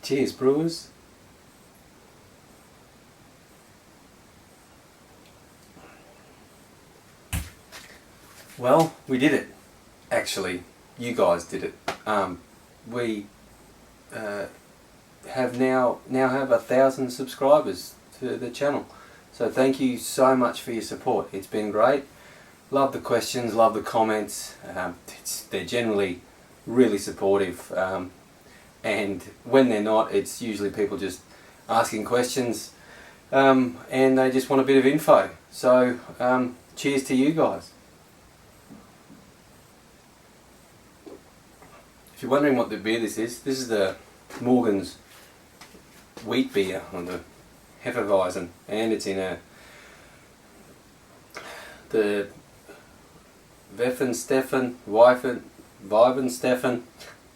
Cheers, brewers. Well, we did it. Actually, you guys did it. We have now have 1,000 subscribers to the channel. So thank you so much for your support. It's been great. Love the questions, love the comments. They're generally really supportive. And when they're not, it's usually people just asking questions and they just want a bit of info. So cheers to you guys. If you're wondering what the beer this is the Morgan's wheat beer on the Hefeweizen, and it's in the Weihenstephan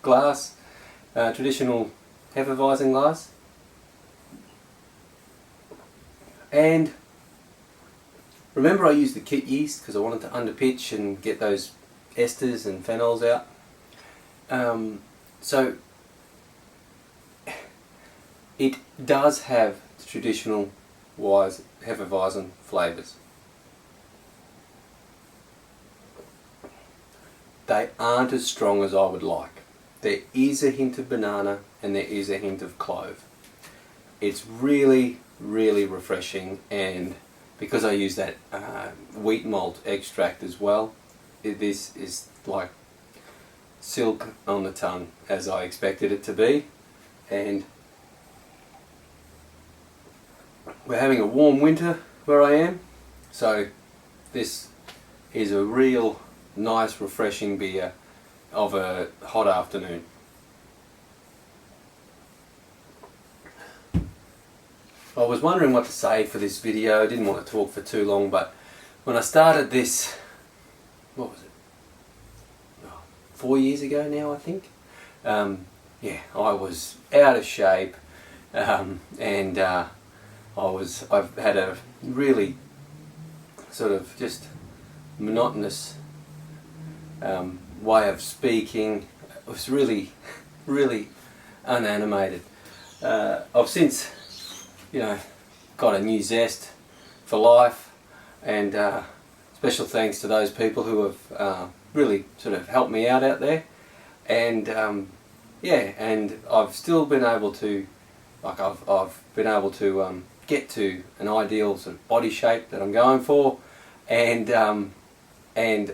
glass, traditional Hefeweizen glass. And remember, I used the kit yeast because I wanted to underpitch and get those esters and phenols out. So it does have traditional Hefeweizen flavours. They aren't as strong as I would like. There is a hint of banana and there is a hint of clove. It's really, really refreshing, and because I use that wheat malt extract as well, this is like silk on the tongue, as I expected it to be. And we're having a warm winter where I am, so this is a real nice refreshing beer of a hot afternoon. I was wondering what to say for this video. I didn't want to talk for too long, but when I started this, what was it, 4 years ago now, I think. Yeah, I was out of shape, and I've had a really sort of just monotonous way of speaking. It was really, really unanimated. I've since, got a new zest for life, and special thanks to those people who have really sort of helped me out there, and yeah, and I've still been able to, I've been able to get to an ideal sort of body shape that I'm going for, and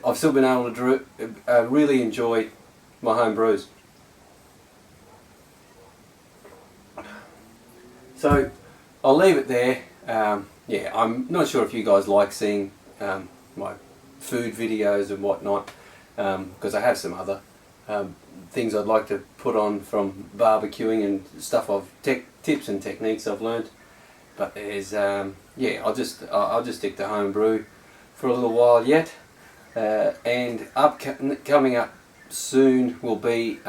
I've still been able to really enjoy my home brews. So I'll leave it there. Yeah, I'm not sure if you guys like seeing my food videos and whatnot, because I have some other things I'd like to put on from barbecuing and stuff tips and techniques I've learned. But there's yeah, I'll just stick to home brew for a little while yet, and coming up soon will be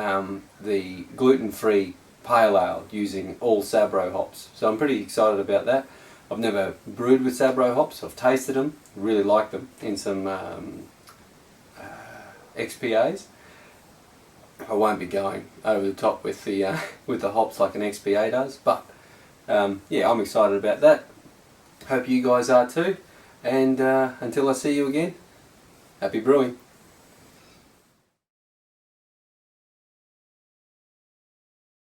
the gluten-free pale ale using all Sabro hops. So I'm pretty excited about that. I've never brewed with Sabro hops. I've tasted them, really like them in some XPAs. I won't be going over the top with the hops like an XPA does, but yeah, I'm excited about that. Hope you guys are too. And until I see you again, happy brewing.